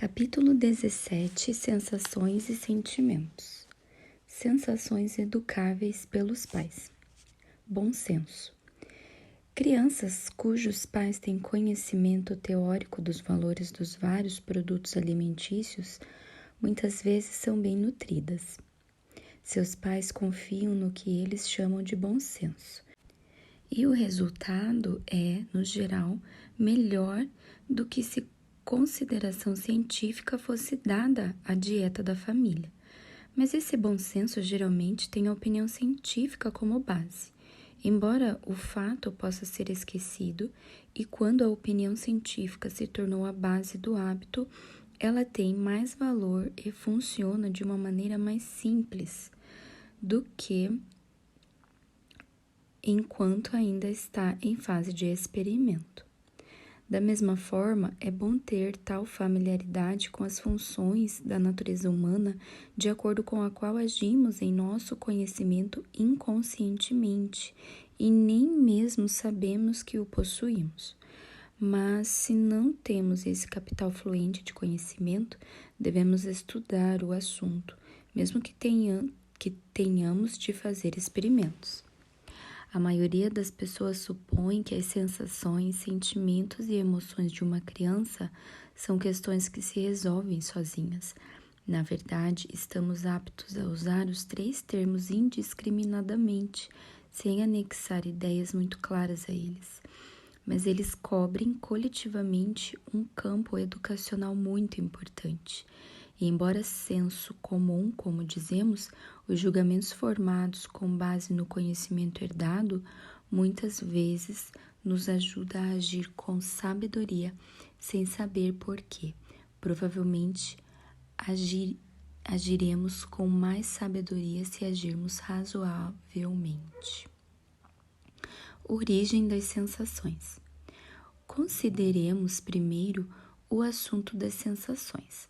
Capítulo 17. Sensações e sentimentos. Sensações educáveis pelos pais. Bom senso. Crianças cujos pais têm conhecimento teórico dos valores dos vários produtos alimentícios muitas vezes são bem nutridas. Seus pais confiam no que eles chamam de bom senso. E o resultado é, no geral, melhor do que se consideração científica fosse dada à dieta da família. Mas esse bom senso geralmente tem a opinião científica como base, embora o fato possa ser esquecido, e quando a opinião científica se tornou a base do hábito, ela tem mais valor e funciona de uma maneira mais simples do que enquanto ainda está em fase de experimento. Da mesma forma, é bom ter tal familiaridade com as funções da natureza humana de acordo com a qual agimos em nosso conhecimento inconscientemente e nem mesmo sabemos que o possuímos. Mas, se não temos esse capital fluente de conhecimento, devemos estudar o assunto, mesmo que tenhamos de fazer experimentos. A maioria das pessoas supõe que as sensações, sentimentos e emoções de uma criança são questões que se resolvem sozinhas. Na verdade, estamos aptos a usar os três termos indiscriminadamente, sem anexar ideias muito claras a eles. Mas eles cobrem coletivamente um campo educacional muito importante. E embora senso comum, como dizemos, os julgamentos formados com base no conhecimento herdado muitas vezes nos ajuda a agir com sabedoria, sem saber por quê. Provavelmente agiremos com mais sabedoria se agirmos razoavelmente. Origem das sensações. Consideremos primeiro o assunto das sensações.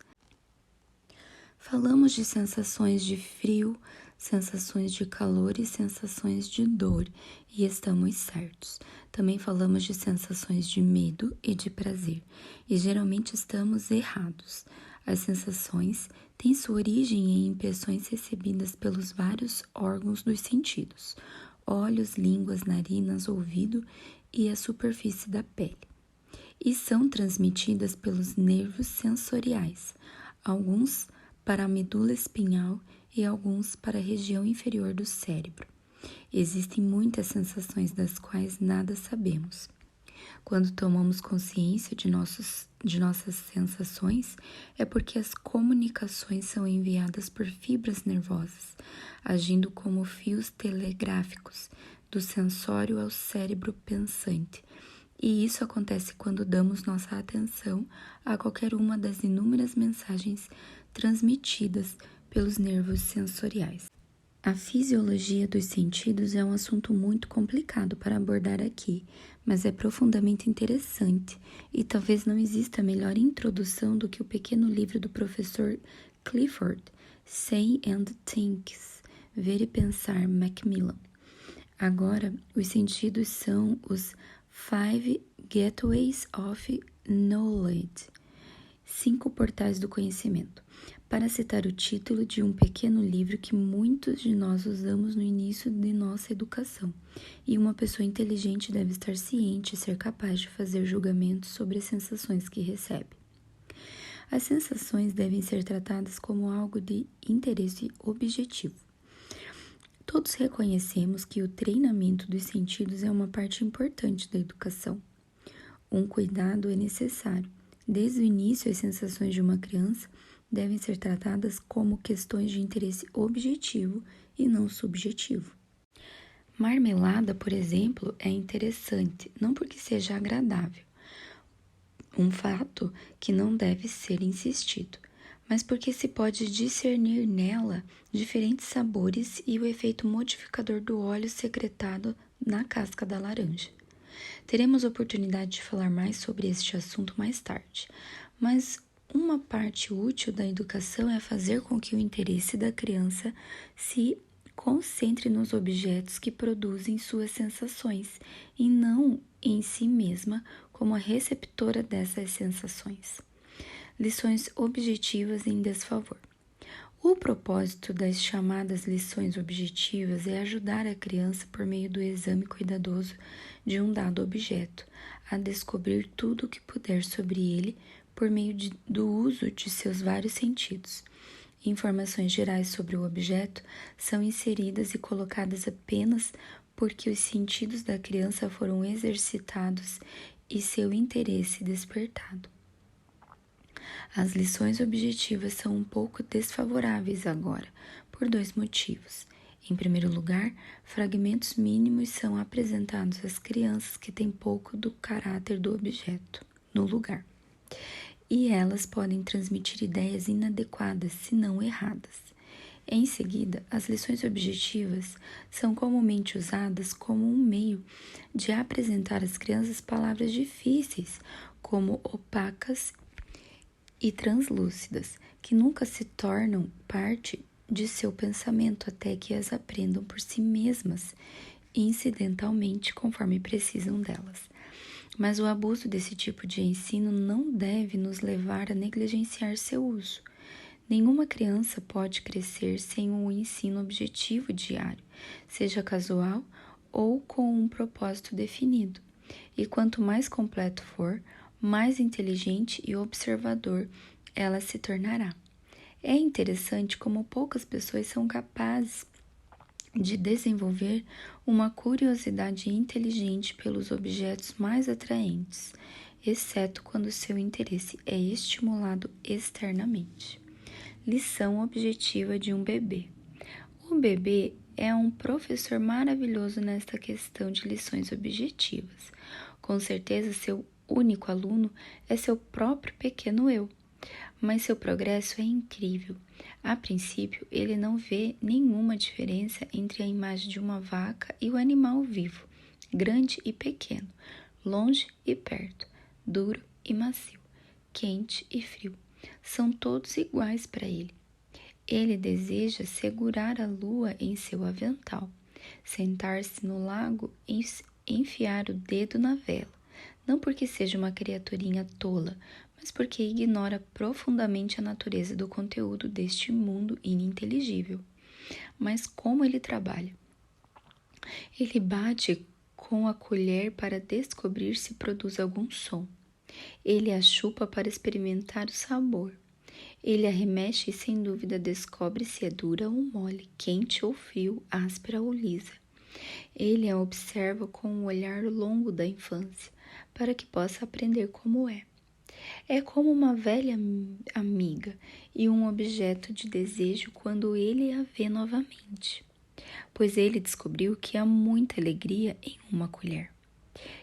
Falamos de sensações de frio, sensações de calor e sensações de dor, e estamos certos. Também falamos de sensações de medo e de prazer, e geralmente estamos errados. As sensações têm sua origem em impressões recebidas pelos vários órgãos dos sentidos: olhos, línguas, narinas, ouvido e a superfície da pele, e são transmitidas pelos nervos sensoriais, alguns para a medula espinhal e alguns para a região inferior do cérebro. Existem muitas sensações das quais nada sabemos. Quando tomamos consciência de nossas sensações, é porque as comunicações são enviadas por fibras nervosas, agindo como fios telegráficos do sensório ao cérebro pensante. E isso acontece quando damos nossa atenção a qualquer uma das inúmeras mensagens transmitidas pelos nervos sensoriais. A fisiologia dos sentidos é um assunto muito complicado para abordar aqui, mas é profundamente interessante, e talvez não exista melhor introdução do que o pequeno livro do professor Clifford, Say and Things, Ver e Pensar, Macmillan. Agora, os sentidos são os 5 Gateways of Knowledge, 5 portais do conhecimento, para citar o título de um pequeno livro que muitos de nós usamos no início de nossa educação. E uma pessoa inteligente deve estar ciente e ser capaz de fazer julgamentos sobre as sensações que recebe. As sensações devem ser tratadas como algo de interesse objetivo. Todos reconhecemos que o treinamento dos sentidos é uma parte importante da educação. Um cuidado é necessário. Desde o início, as sensações de uma criança devem ser tratadas como questões de interesse objetivo e não subjetivo. Marmelada, por exemplo, é interessante, não porque seja agradável, um fato que não deve ser insistido, mas porque se pode discernir nela diferentes sabores e o efeito modificador do óleo secretado na casca da laranja. Teremos oportunidade de falar mais sobre este assunto mais tarde, mas uma parte útil da educação é fazer com que o interesse da criança se concentre nos objetos que produzem suas sensações e não em si mesma como a receptora dessas sensações. Lições objetivas em desfavor. O propósito das chamadas lições objetivas é ajudar a criança, por meio do exame cuidadoso de um dado objeto, a descobrir tudo o que puder sobre ele por meio do uso de seus vários sentidos. Informações gerais sobre o objeto são inseridas e colocadas apenas porque os sentidos da criança foram exercitados e seu interesse despertado. As lições objetivas são um pouco desfavoráveis agora, por dois motivos. Em primeiro lugar, fragmentos mínimos são apresentados às crianças que têm pouco do caráter do objeto no lugar, e elas podem transmitir ideias inadequadas, se não erradas. Em seguida, as lições objetivas são comumente usadas como um meio de apresentar às crianças palavras difíceis, como opacas e translúcidas, que nunca se tornam parte de seu pensamento até que as aprendam por si mesmas, incidentalmente, conforme precisam delas. Mas o abuso desse tipo de ensino não deve nos levar a negligenciar seu uso. Nenhuma criança pode crescer sem um ensino objetivo diário, seja casual ou com um propósito definido. E quanto mais completo for, mais inteligente e observador ela se tornará. É interessante como poucas pessoas são capazes de desenvolver uma curiosidade inteligente pelos objetos mais atraentes, exceto quando seu interesse é estimulado externamente. Lição objetiva de um bebê. O bebê é um professor maravilhoso nesta questão de lições objetivas. Com certeza, seu único aluno é seu próprio pequeno eu, mas seu progresso é incrível. A princípio, ele não vê nenhuma diferença entre a imagem de uma vaca e o animal vivo, grande e pequeno, longe e perto, duro e macio, quente e frio. São todos iguais para ele. Ele deseja segurar a lua em seu avental, sentar-se no lago e enfiar o dedo na vela, não porque seja uma criaturinha tola, mas porque ignora profundamente a natureza do conteúdo deste mundo ininteligível. Mas como ele trabalha? Ele bate com a colher para descobrir se produz algum som. Ele a chupa para experimentar o sabor. Ele arremexe e sem dúvida descobre se é dura ou mole, quente ou frio, áspera ou lisa. Ele a observa com o olhar longo da infância, para que possa aprender como é. É como uma velha amiga e um objeto de desejo quando ele a vê novamente, pois ele descobriu que há muita alegria em uma colher.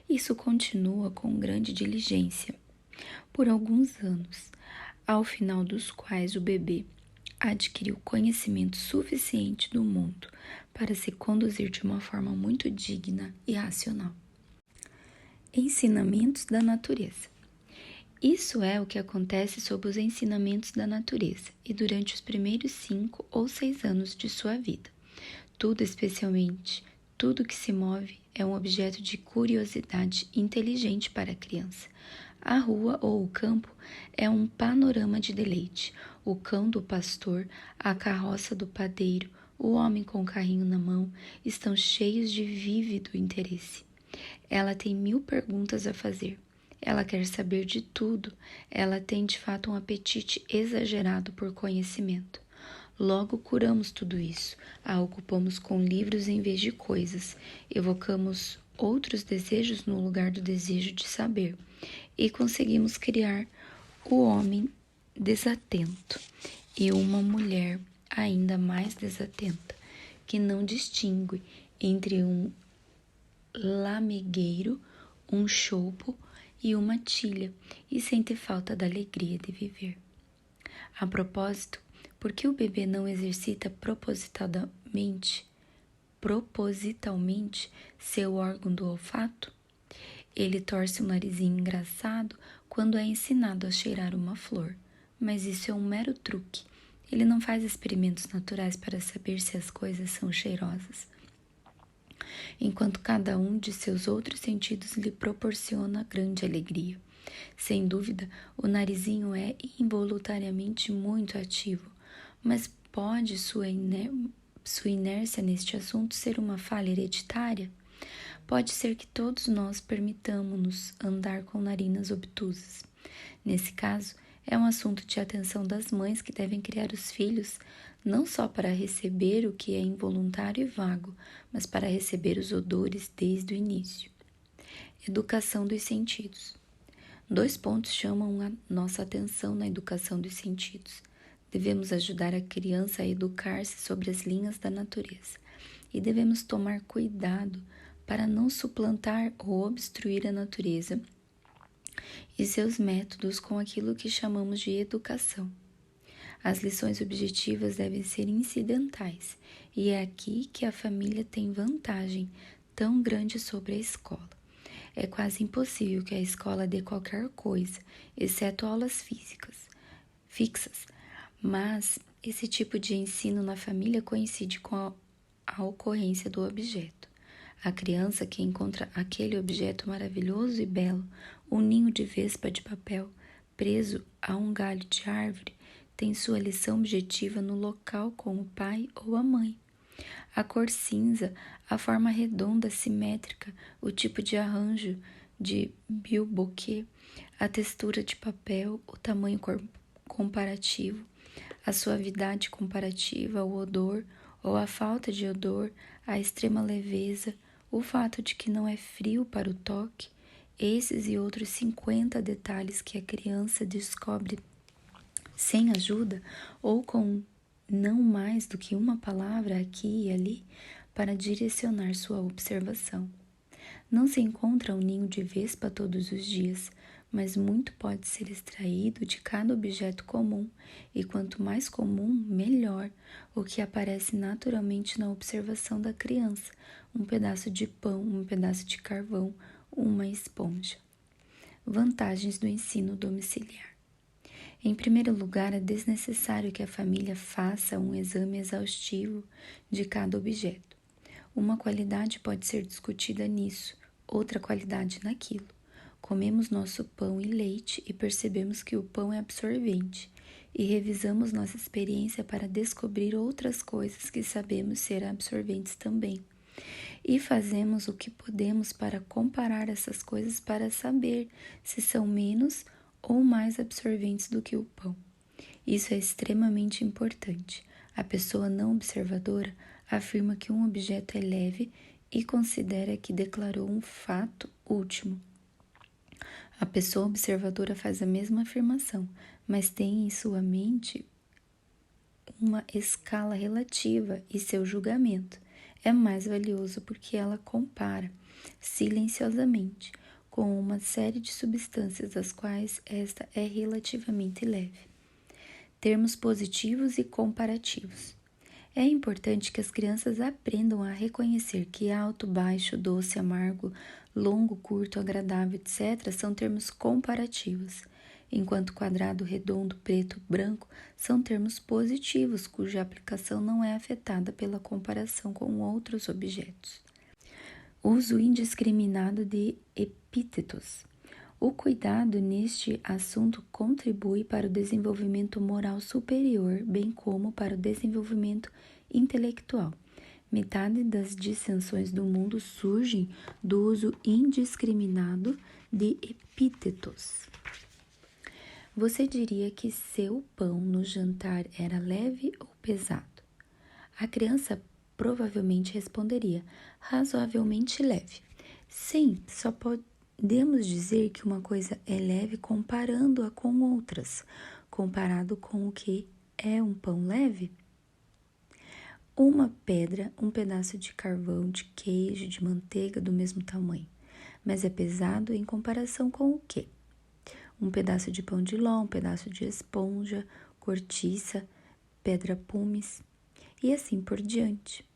Isso continua com grande diligência por alguns anos, ao final dos quais o bebê adquiriu conhecimento suficiente do mundo para se conduzir de uma forma muito digna e racional. Ensinamentos da natureza. Isso é o que acontece sob os ensinamentos da natureza e durante os primeiros 5 ou 6 anos de sua vida. Tudo, especialmente tudo que se move, é um objeto de curiosidade inteligente para a criança. A rua ou o campo é um panorama de deleite. O cão do pastor, a carroça do padeiro, o homem com o carrinho na mão estão cheios de vívido interesse. Ela tem 1000 perguntas a fazer. Ela quer saber de tudo. Ela tem de fato um apetite exagerado por conhecimento. Logo curamos tudo isso. A ocupamos com livros em vez de coisas. Evocamos outros desejos no lugar do desejo de saber. E conseguimos criar o homem desatento e uma mulher ainda mais desatenta, que não distingue entre um lamegueiro, um chopo e uma tilha, e sente falta da alegria de viver. A propósito, por que o bebê não exercita propositalmente seu órgão do olfato? Ele torce o narizinho engraçado quando é ensinado a cheirar uma flor, mas isso é um mero truque. Ele não faz experimentos naturais para saber se as coisas são cheirosas, enquanto cada um de seus outros sentidos lhe proporciona grande alegria. Sem dúvida, o narizinho é involuntariamente muito ativo, mas pode sua inércia neste assunto ser uma falha hereditária? Pode ser que todos nós permitamos-nos andar com narinas obtusas. Nesse caso, é um assunto de atenção das mães que devem criar os filhos não só para receber o que é involuntário e vago, mas para receber os odores desde o início. Educação dos sentidos. 2 pontos chamam a nossa atenção na educação dos sentidos. Devemos ajudar a criança a educar-se sobre as linhas da natureza e devemos tomar cuidado para não suplantar ou obstruir a natureza e seus métodos com aquilo que chamamos de educação. As lições objetivas devem ser incidentais, e é aqui que a família tem vantagem tão grande sobre a escola. É quase impossível que a escola dê qualquer coisa, exceto aulas fixas, mas esse tipo de ensino na família coincide com a ocorrência do objeto. A criança que encontra aquele objeto maravilhoso e belo, um ninho de vespa de papel, preso a um galho de árvore, tem sua lição objetiva no local com o pai ou a mãe. A cor cinza, a forma redonda simétrica, o tipo de arranjo de bilboquet, a textura de papel, o tamanho comparativo, a suavidade comparativa, o odor ou a falta de odor, a extrema leveza, o fato de que não é frio para o toque, esses e outros 50 detalhes que a criança descobre sem ajuda ou com não mais do que uma palavra aqui e ali para direcionar sua observação. Não se encontra um ninho de vespa todos os dias, mas muito pode ser extraído de cada objeto comum, e quanto mais comum, melhor, o que aparece naturalmente na observação da criança, um pedaço de pão, um pedaço de carvão, uma esponja. Vantagens do ensino domiciliar. Em primeiro lugar, é desnecessário que a família faça um exame exaustivo de cada objeto. Uma qualidade pode ser discutida nisso, outra qualidade naquilo. Comemos nosso pão e leite e percebemos que o pão é absorvente, e revisamos nossa experiência para descobrir outras coisas que sabemos ser absorventes também. E fazemos o que podemos para comparar essas coisas para saber se são menos ou mais absorventes do que o pão. Isso é extremamente importante. A pessoa não observadora afirma que um objeto é leve e considera que declarou um fato último. A pessoa observadora faz a mesma afirmação, mas tem em sua mente uma escala relativa e seu julgamento é mais valioso porque ela compara silenciosamente com uma série de substâncias das quais esta é relativamente leve. Termos positivos e comparativos. É importante que as crianças aprendam a reconhecer que alto, baixo, doce, amargo, longo, curto, agradável, etc. são termos comparativos, enquanto quadrado, redondo, preto, branco são termos positivos, cuja aplicação não é afetada pela comparação com outros objetos. Uso indiscriminado de epítetos. O cuidado neste assunto contribui para o desenvolvimento moral superior, bem como para o desenvolvimento intelectual. Metade das dissensões do mundo surgem do uso indiscriminado de epítetos. Você diria que seu pão no jantar era leve ou pesado? A criança provavelmente responderia, razoavelmente leve. Sim, só podemos dizer que uma coisa é leve comparando-a com outras. Comparado com o que é um pão leve? Uma pedra, um pedaço de carvão, de queijo, de manteiga do mesmo tamanho. Mas é pesado em comparação com o quê? Um pedaço de pão de ló, um pedaço de esponja, cortiça, pedra pumice e assim por diante.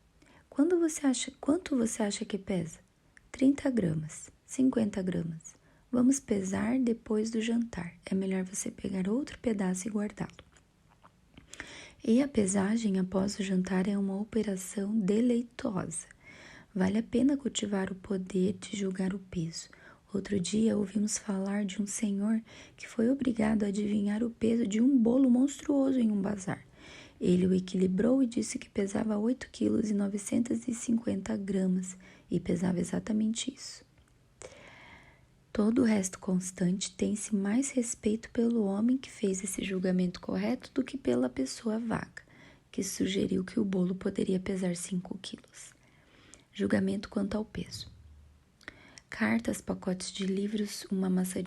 Quanto você acha que pesa? 30 gramas, 50 gramas. Vamos pesar depois do jantar. É melhor você pegar outro pedaço e guardá-lo. E a pesagem após o jantar é uma operação deleitosa. Vale a pena cultivar o poder de julgar o peso. Outro dia ouvimos falar de um senhor que foi obrigado a adivinhar o peso de um bolo monstruoso em um bazar. Ele o equilibrou e disse que pesava 8,950 kg e pesava exatamente isso. Todo o resto constante tem-se mais respeito pelo homem que fez esse julgamento correto do que pela pessoa vaga, que sugeriu que o bolo poderia pesar 5 quilos. Julgamento quanto ao peso. Cartas, pacotes de livros, uma maçã,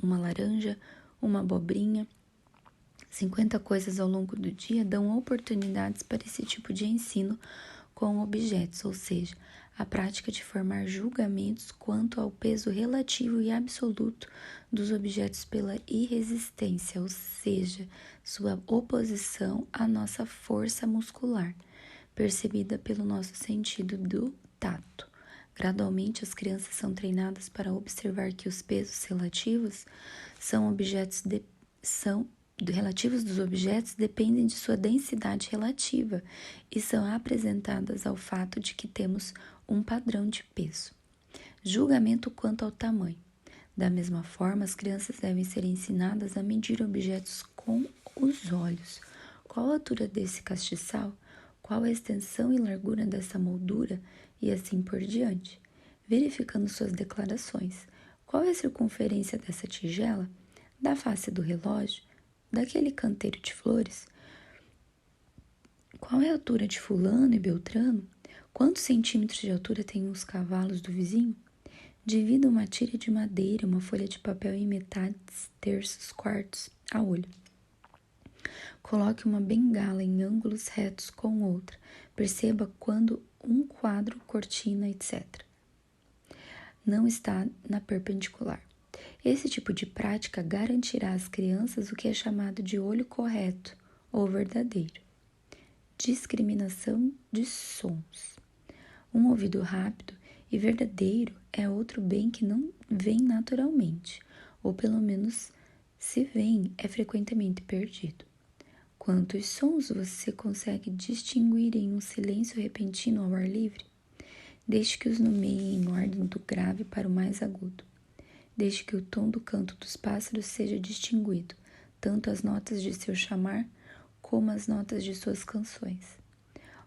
uma laranja, uma abobrinha. 50 coisas ao longo do dia dão oportunidades para esse tipo de ensino com objetos, ou seja, a prática de formar julgamentos quanto ao peso relativo e absoluto dos objetos pela irresistência, ou seja, sua oposição à nossa força muscular, percebida pelo nosso sentido do tato. Gradualmente, as crianças são treinadas para observar que os pesos relativos dos objetos dependem de sua densidade relativa e são apresentadas ao fato de que temos um padrão de peso. Julgamento quanto ao tamanho. Da mesma forma, as crianças devem ser ensinadas a medir objetos com os olhos. Qual a altura desse castiçal? Qual a extensão e largura dessa moldura? E assim por diante. Verificando suas declarações. Qual é a circunferência dessa tigela? Da face do relógio? Daquele canteiro de flores? Qual é a altura de fulano e beltrano? Quantos centímetros de altura têm os cavalos do vizinho? Divida uma tira de madeira, uma folha de papel em metades, terços, quartos, a olho. Coloque uma bengala em ângulos retos com outra. Perceba quando um quadro, cortina, etc. não está na perpendicular. Esse tipo de prática garantirá às crianças o que é chamado de olho correto ou verdadeiro. Discriminação de sons. Um ouvido rápido e verdadeiro é outro bem que não vem naturalmente, ou pelo menos, se vem, é frequentemente perdido. Quantos sons você consegue distinguir em um silêncio repentino ao ar livre? Desde que os nomeie em ordem do grave para o mais agudo. Desde que o tom do canto dos pássaros seja distinguido, tanto as notas de seu chamar como as notas de suas canções.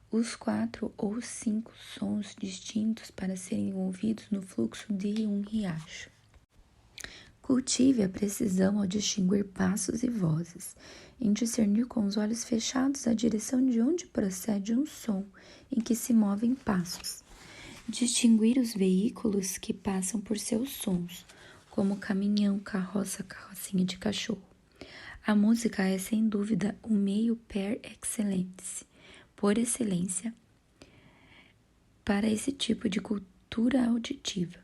Os 4 ou 5 sons distintos para serem ouvidos no fluxo de um riacho. Cultive a precisão ao distinguir passos e vozes, em discernir com os olhos fechados a direção de onde procede um som em que se movem passos. Distinguir os veículos que passam por seus sons, como caminhão, carroça, carrocinha de cachorro. A música é, sem dúvida, o meio por excelência, para esse tipo de cultura auditiva.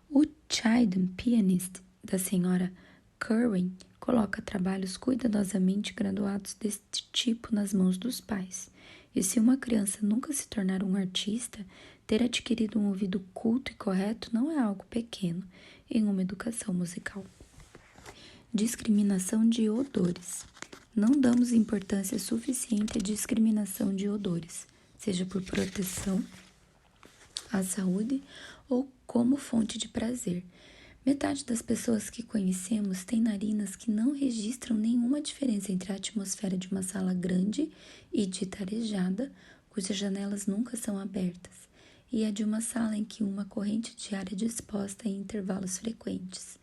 O Children Pianist, da senhora Curwen, coloca trabalhos cuidadosamente graduados deste tipo nas mãos dos pais. E se uma criança nunca se tornar um artista, ter adquirido um ouvido culto e correto não é algo pequeno em uma educação musical. Discriminação de odores. Não damos importância suficiente à discriminação de odores, seja por proteção à saúde ou como fonte de prazer. Metade das pessoas que conhecemos tem narinas que não registram nenhuma diferença entre a atmosfera de uma sala grande e dita arejada, cujas janelas nunca são abertas, e a de uma sala em que uma corrente de ar é disposta em intervalos frequentes.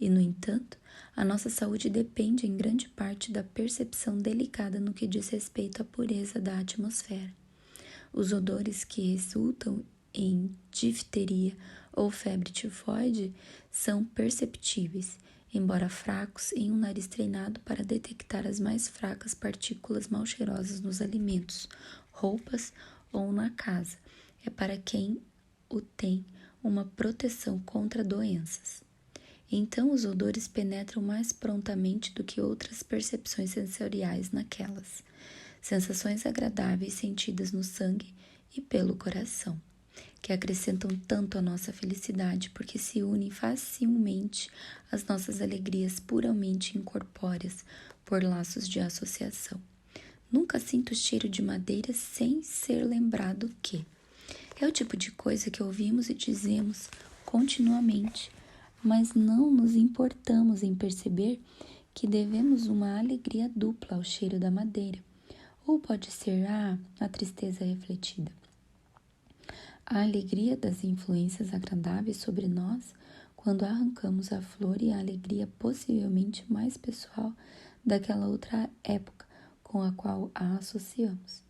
E, no entanto, a nossa saúde depende em grande parte da percepção delicada no que diz respeito à pureza da atmosfera. Os odores que resultam em difteria ou febre tifoide são perceptíveis, embora fracos, em um nariz treinado para detectar as mais fracas partículas mal cheirosas nos alimentos, roupas ou na casa. É para quem o tem uma proteção contra doenças. Então, os odores penetram mais prontamente do que outras percepções sensoriais naquelas. Sensações agradáveis sentidas no sangue e pelo coração, que acrescentam tanto à nossa felicidade porque se unem facilmente às nossas alegrias puramente incorpóreas por laços de associação. Nunca sinto o cheiro de madeira sem ser lembrado que é o tipo de coisa que ouvimos e dizemos continuamente, mas não nos importamos em perceber que devemos uma alegria dupla ao cheiro da madeira, ou pode ser a tristeza refletida. A alegria das influências agradáveis sobre nós quando arrancamos a flor e a alegria possivelmente mais pessoal daquela outra época com a qual a associamos.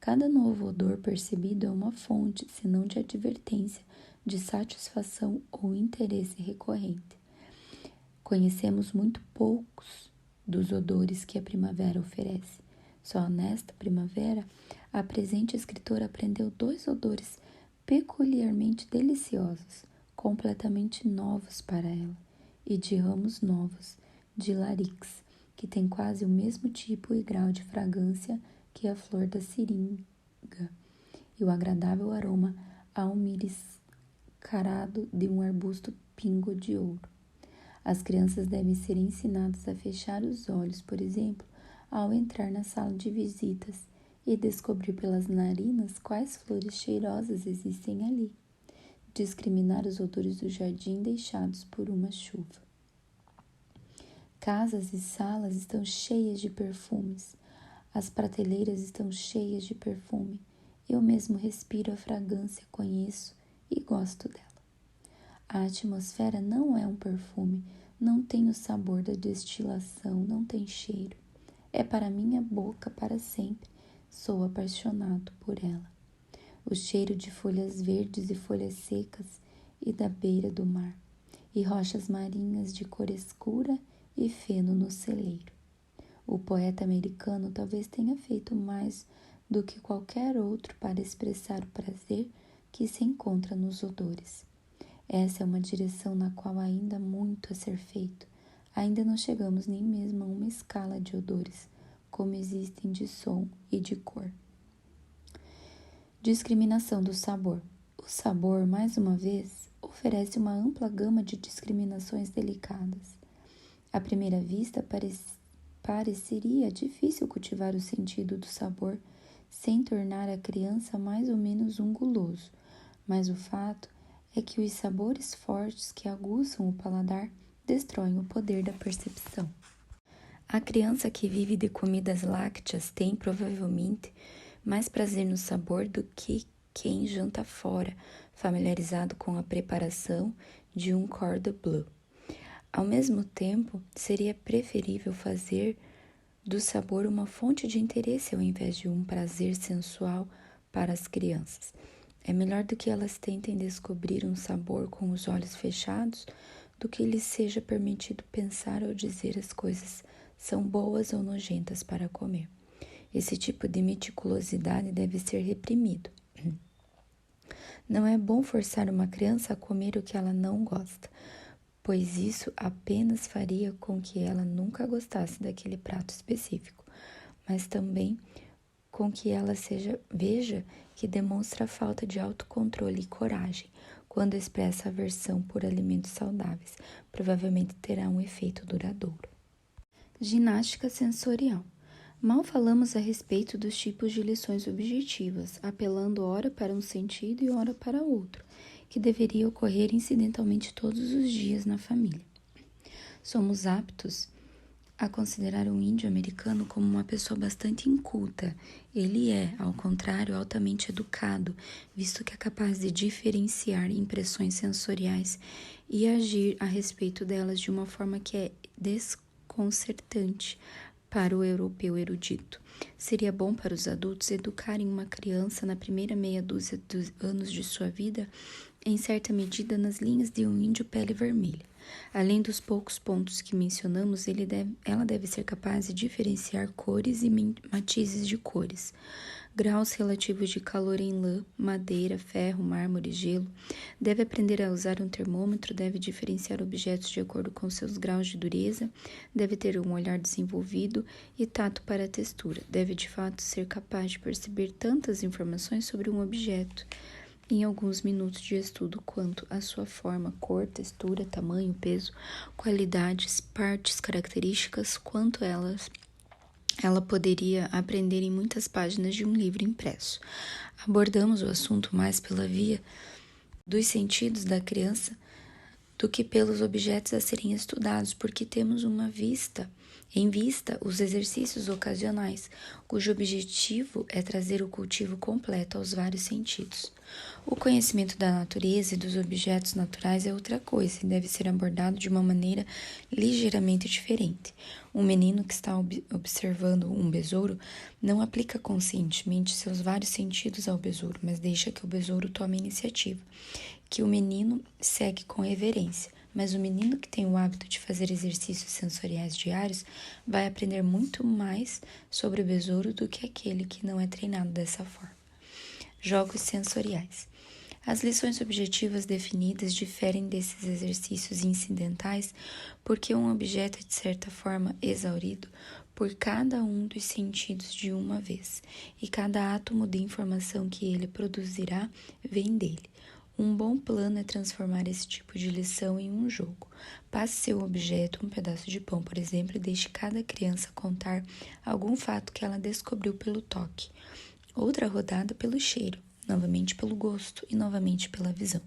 Cada novo odor percebido é uma fonte, se não de advertência, de satisfação ou interesse recorrente. Conhecemos muito poucos dos odores que a primavera oferece. Só nesta primavera, a presente escritora aprendeu 2 odores peculiarmente deliciosos, completamente novos para ela, e de ramos novos, de larix, que tem quase o mesmo tipo e grau de fragrância que a flor da seringa, e o agradável aroma almiriscarado de um arbusto pingo de ouro. As crianças devem ser ensinadas a fechar os olhos, por exemplo, ao entrar na sala de visitas e descobrir pelas narinas quais flores cheirosas existem ali. Discriminar os odores do jardim deixados por uma chuva. Casas e salas estão cheias de perfumes. As prateleiras estão cheias de perfume. Eu mesmo respiro a fragrância, conheço e gosto dela. A atmosfera não é um perfume, não tem o sabor da destilação, não tem cheiro. É para minha boca para sempre. Sou apaixonado por ela. O cheiro de folhas verdes e folhas secas e da beira do mar, e rochas marinhas de cor escura e feno no celeiro. O poeta americano talvez tenha feito mais do que qualquer outro para expressar o prazer que se encontra nos odores. Essa é uma direção na qual ainda há muito a ser feito. Ainda não chegamos nem mesmo a uma escala de odores, como existem de som e de cor. Discriminação do sabor. O sabor, mais uma vez, oferece uma ampla gama de discriminações delicadas. À primeira vista, pareceria difícil cultivar o sentido do sabor sem tornar a criança mais ou menos um guloso, mas o fato é que os sabores fortes que aguçam o paladar destroem o poder da percepção. A criança que vive de comidas lácteas tem, provavelmente, mais prazer no sabor do que quem janta fora, familiarizado com a preparação de um cordon bleu. Ao mesmo tempo, seria preferível fazer do sabor uma fonte de interesse ao invés de um prazer sensual para as crianças. É melhor do que elas tentem descobrir um sabor com os olhos fechados do que lhes seja permitido pensar ou dizer as coisas são boas ou nojentas para comer. Esse tipo de meticulosidade deve ser reprimido. Não é bom forçar uma criança a comer o que ela não gosta, pois isso apenas faria com que ela nunca gostasse daquele prato específico, mas também com que ela veja que demonstra falta de autocontrole e coragem quando expressa aversão por alimentos saudáveis. Provavelmente terá um efeito duradouro. Ginástica sensorial. Mal falamos a respeito dos tipos de lições objetivas, apelando ora para um sentido e ora para outro, que deveria ocorrer incidentalmente todos os dias na família. Somos aptos a considerar um índio americano como uma pessoa bastante inculta. Ele é, ao contrário, altamente educado, visto que é capaz de diferenciar impressões sensoriais e agir a respeito delas de uma forma que é desconcertante para o europeu erudito. Seria bom para os adultos educarem uma criança na primeira meia dúzia de anos de sua vida, em certa medida nas linhas de um índio pele vermelha. Além dos poucos pontos que mencionamos, ela deve ser capaz de diferenciar cores e matizes de cores, graus relativos de calor em lã, madeira, ferro, mármore, gelo. Deve aprender a usar um termômetro, deve diferenciar objetos de acordo com seus graus de dureza, deve ter um olhar desenvolvido e tato para a textura. Deve, de fato, ser capaz de perceber tantas informações sobre um objeto em alguns minutos de estudo quanto a sua forma, cor, textura, tamanho, peso, qualidades, partes, características, quanto ela poderia aprender em muitas páginas de um livro impresso. Abordamos o assunto mais pela via dos sentidos da criança do que pelos objetos a serem estudados, porque temos em vista os exercícios ocasionais, cujo objetivo é trazer o cultivo completo aos vários sentidos. O conhecimento da natureza e dos objetos naturais é outra coisa e deve ser abordado de uma maneira ligeiramente diferente. Um menino que está observando um besouro não aplica conscientemente seus vários sentidos ao besouro, mas deixa que o besouro tome a iniciativa, que o menino segue com reverência. Mas o menino que tem o hábito de fazer exercícios sensoriais diários vai aprender muito mais sobre o besouro do que aquele que não é treinado dessa forma. Jogos sensoriais. As lições objetivas definidas diferem desses exercícios incidentais porque um objeto é, de certa forma, exaurido por cada um dos sentidos de uma vez, e cada átomo de informação que ele produzirá vem dele. Um bom plano é transformar esse tipo de lição em um jogo. Passe seu objeto, um pedaço de pão, por exemplo, e deixe cada criança contar algum fato que ela descobriu pelo toque. Outra rodada pelo cheiro, novamente pelo gosto e novamente pela visão.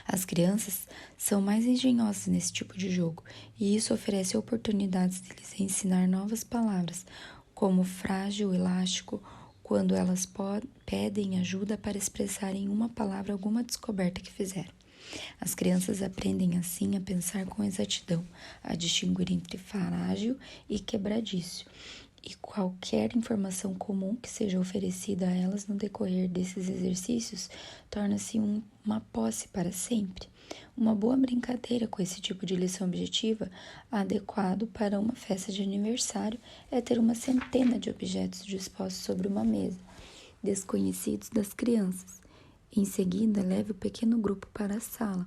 As crianças são mais engenhosas nesse tipo de jogo, e isso oferece oportunidades de lhes ensinar novas palavras, como frágil, elástico, quando elas pedem ajuda para expressar em uma palavra alguma descoberta que fizeram. As crianças aprendem assim a pensar com exatidão, a distinguir entre frágil e quebradiço, e qualquer informação comum que seja oferecida a elas no decorrer desses exercícios torna-se uma posse para sempre. Uma boa brincadeira com esse tipo de lição objetiva, adequado para uma festa de aniversário, é ter uma centena de objetos dispostos sobre uma mesa, desconhecidos das crianças. Em seguida, leve o pequeno grupo para a sala.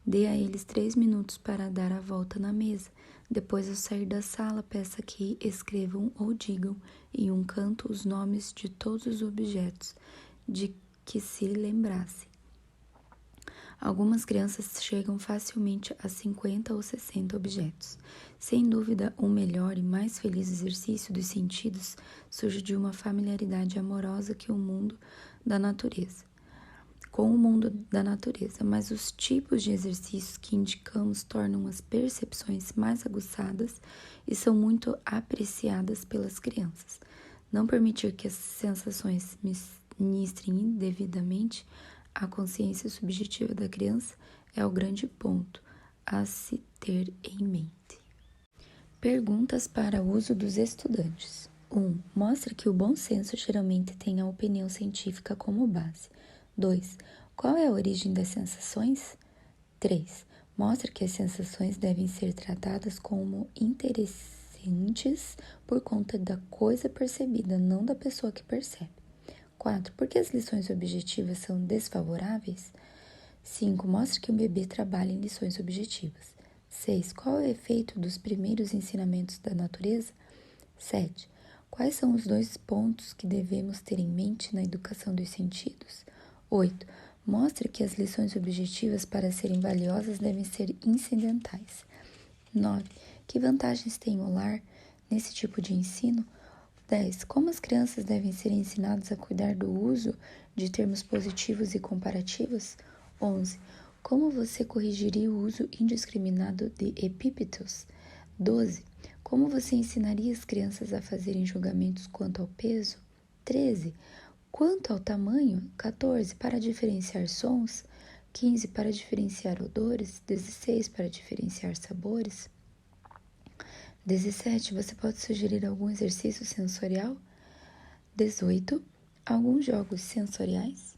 Dê a eles 3 minutos para dar a volta na mesa. Depois, ao sair da sala, peça que escrevam ou digam em um canto os nomes de todos os objetos de que se lembrassem. Algumas crianças chegam facilmente a 50 ou 60 objetos. Sem dúvida, o melhor e mais feliz exercício dos sentidos surge de uma familiaridade amorosa com o mundo da natureza, mas os tipos de exercícios que indicamos tornam as percepções mais aguçadas e são muito apreciadas pelas crianças. Não permitir que as sensações ministrem indevidamente a consciência subjetiva da criança é o grande ponto a se ter em mente. Perguntas para uso dos estudantes. 1. Mostra que o bom senso geralmente tem a opinião científica como base. 2. Qual é a origem das sensações? 3. Mostra que as sensações devem ser tratadas como interessantes por conta da coisa percebida, não da pessoa que percebe. 4. Por que as lições objetivas são desfavoráveis? 5. Mostra que um bebê trabalha em lições objetivas. 6. Qual é o efeito dos primeiros ensinamentos da natureza? 7. Quais são os 2 pontos que devemos ter em mente na educação dos sentidos? 8. Mostra que as lições objetivas, para serem valiosas, devem ser incidentais. 9. Que vantagens tem o lar nesse tipo de ensino? 10. Como as crianças devem ser ensinadas a cuidar do uso de termos positivos e comparativos? 11. Como você corrigiria o uso indiscriminado de epítetos? 12. Como você ensinaria as crianças a fazerem julgamentos quanto ao peso? 13. Quanto ao tamanho? 14. Para diferenciar sons? 15. Para diferenciar odores? 16. Para diferenciar sabores? 17. Você pode sugerir algum exercício sensorial? 18. Alguns jogos sensoriais?